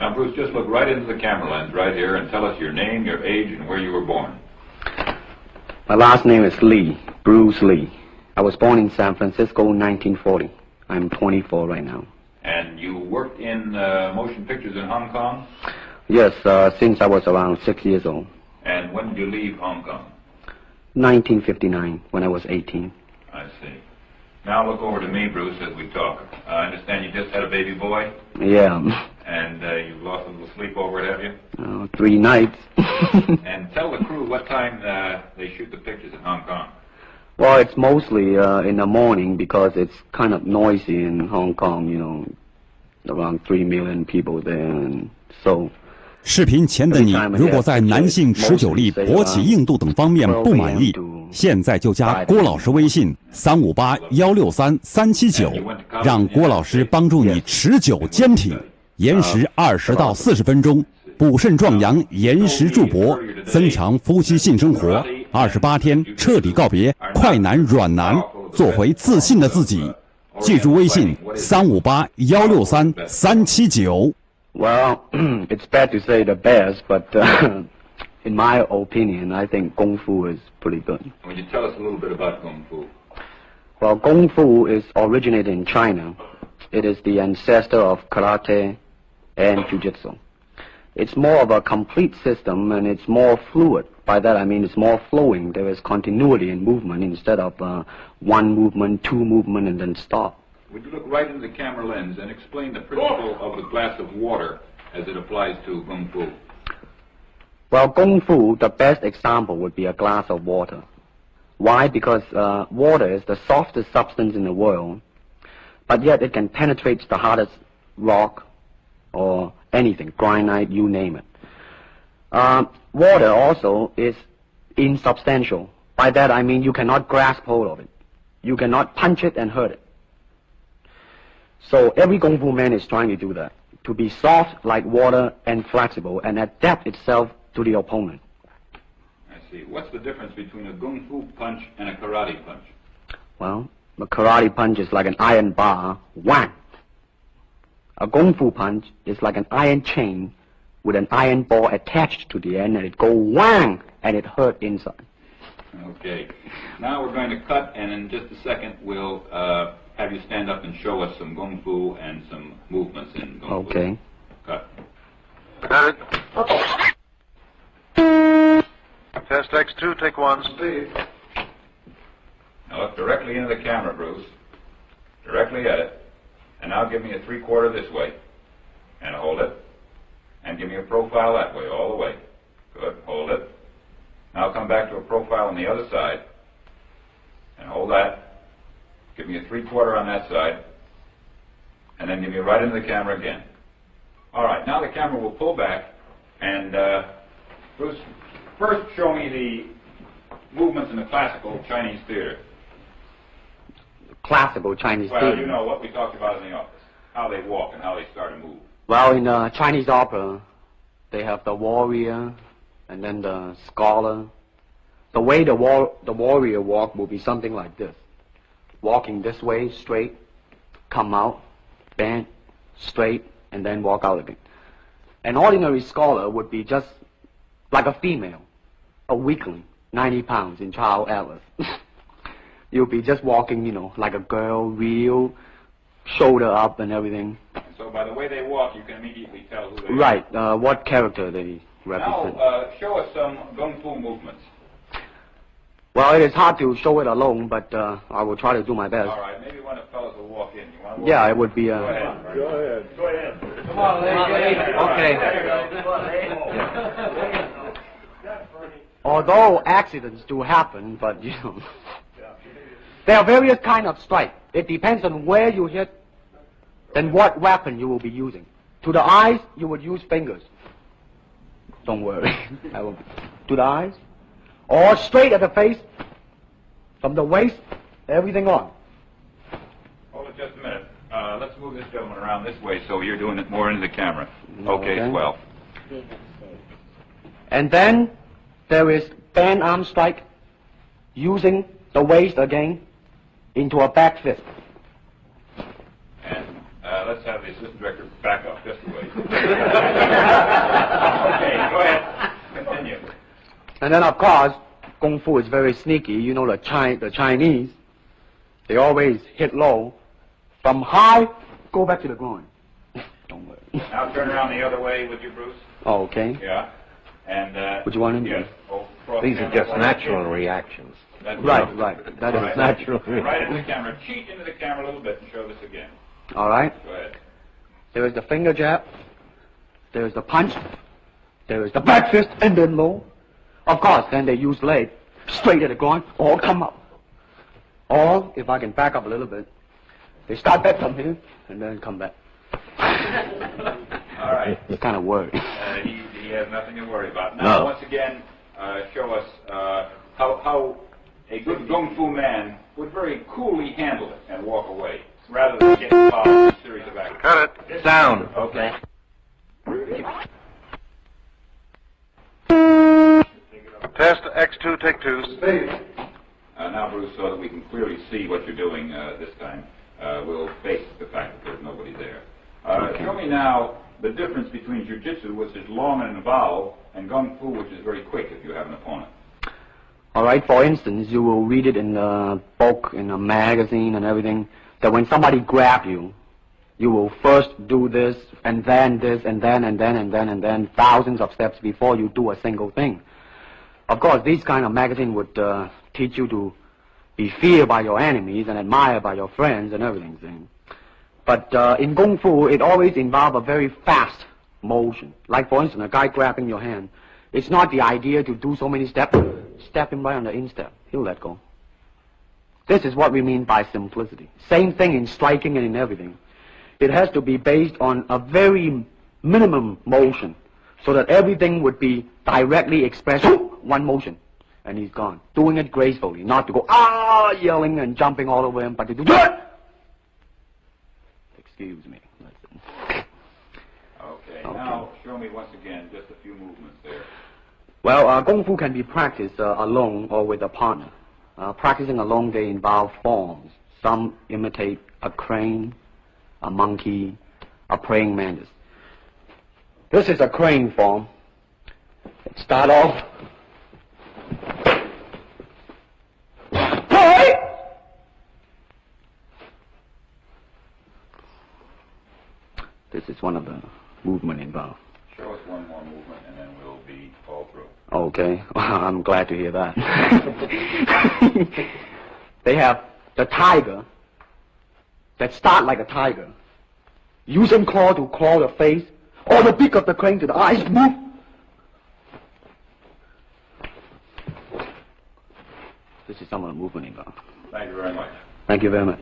Now, Bruce, just look right into the camera lens right here and tell us your name, your age, and where you were born. My last name is Lee, Bruce Lee. I was born in San Francisco in 1940. I'm 24 right now. And you worked in motion pictures in Hong Kong? Yes, since I was around 6 years old. And when did you leave Hong Kong? 1959, when I was 18. I see. Now look over to me, Bruce, as we talk. I understand you just had a baby boy? Yeah. And you've lost a little sleep over it, have you? 3 nights. And tell the crew what time they shoot the pictures in Hong Kong. Well, it's mostly in the morning because it's kind of noisy in Hong Kong, you know, around 3 million people there, and so... 视频前的你，如果在男性持久力、勃起硬度等方面不满意，现在就加郭老师微信358-163-379，让郭老师帮助你持久坚挺，延时20到40分钟，补肾壮阳，延时助勃，增强夫妻性生活，28天彻底告别快男软男，做回自信的自己。记住微信358-163-379。Well, it's bad to say the best, but in my opinion, I think Kung Fu is pretty good. Would you tell us a little bit about Kung Fu? Well, Kung Fu is originated in China. It is the ancestor of Karate and Jiu-Jitsu. It's more of a complete system, and it's more fluid. By that I mean it's more flowing. There is continuity in movement instead of one movement, two movement, and then stop. Would you look right into the camera lens and explain the principle of the glass of water as it applies to Kung Fu? Well, Kung Fu, the best example would be a glass of water. Why? Because water is the softest substance in the world, but yet it can penetrate the hardest rock or anything, granite, you name it. Water also is insubstantial. By that I mean you cannot grasp hold of it. You cannot punch it and hurt it. So every Kung Fu man is trying to do that, to be soft like water and flexible and adapt itself to the opponent. I see. What's the difference between a Kung Fu punch and a karate punch? Well, a karate punch is like an iron bar, wham! A Kung Fu punch is like an iron chain with an iron ball attached to the end, and it go whang, and it hurt inside. Okay. Now we're going to cut, and in just a second we'll have you stand up and show us some Kung Fu and some movements in Kung Fu. Okay. Cut. Got it. Test X2, take 1. Steve. Now look directly into the camera, Bruce. Directly at it. And now give me a 3/4 this way. And hold it. And give me a profile that way, all the way. Good. Hold it. Now come back to a profile on the other side. And hold that. Give me a 3/4 on that side. And then give me right into the camera again. All right. Now the camera will pull back. And Bruce, first show me the movements in the classical Chinese theater. Classical Chinese theater. Well, you know what we talked about in the office. How they walk and how they start to move. Well, in Chinese opera, they have the warrior and then the scholar. The way the warrior walk will be something like this. Walking this way, straight, come out, bend, straight, and then walk out again. An ordinary scholar would be just like a female, a weakling, 90 pounds in Child Atlas. You'll be just walking, you know, like a girl, real, shoulder up and everything. So by the way they walk, you can immediately tell who they are. Right, what character they represent. Now, show us some Kung Fu movements. Well, it is hard to show it alone, but I will try to do my best. All right, maybe one of the fellows will walk in. You want to walk Yeah, in? it would be... Go ahead. Go ahead. Go ahead. Come on, lady. Okay. Although accidents do happen, but, you know... There are various kinds of strike. It depends on where you hit, then what weapon you will be using. To the eyes, you would use fingers. Don't worry. To the eyes. Or straight at the face, from the waist, everything on. Hold it just a minute. Let's move this gentleman around this way so you're doing it more into the camera. Okay, swell. And then there is band arm strike, using the waist again into a back fist. And let's let's have the assistant director back up just a way. Okay, go ahead. Continue. And then, of course, Kung Fu is very sneaky. You know, the Chinese, they always hit low. From high, go back to the groin. Don't worry. Now turn around the other way, would you, Bruce? Oh, okay. Yeah. And, Would you want him to? Yes. These are just natural reactions. Right. That is natural. Right into the camera. Cheat into the camera a little bit and show this again. All right. Go ahead. There is the finger jab. There is the punch. There is the back fist and then low. Of course, then they use leg straight at the groin or come up. Or, if I can back up a little bit, they start back from here and then come back. All right. It's kind of worried. He has nothing to worry about. Now, once again, show us how a good Kung Fu man would very coolly handle it and walk away, rather than get involved in a series of actions. Cut it. Sound. Okay. Test X2, take 2. Now, Bruce, so that we can clearly see what you're doing this time, we'll face the fact that there's nobody there. Show me now the difference between jiu-jitsu, which is long and involved, and Kung Fu, which is very quick if you have an opponent. All right, for instance, you will read it in a book, in a magazine and everything, that when somebody grabs you, you will first do this, and then this, and then, thousands of steps before you do a single thing. Of course, these kind of magazine would teach you to be feared by your enemies and admired by your friends and everything. See? But in Kung Fu, it always involves a very fast motion. Like, for instance, a guy grabbing your hand. It's not the idea to do so many steps. Step him right on the instep. He'll let go. This is what we mean by simplicity. Same thing in striking and in everything. It has to be based on a very minimum motion so that everything would be directly expressed. One motion, and he's gone. Doing it gracefully, not to go, yelling and jumping all over him, but to do that. Excuse me. Okay, now show me once again just a few movements there. Well, Kung Fu can be practiced alone or with a partner. Practicing alone, they involve forms. Some imitate a crane, a monkey, a praying mantis. This is a crane form. Start off. This is one of the movement involved. Show us one more movement and then we'll be all through. Okay, I'm glad to hear that. They have the tiger that start like a tiger. Using claw to claw the face, or the beak of the crane to the eyes move. This is some of the movement involved. Thank you very much. Thank you very much.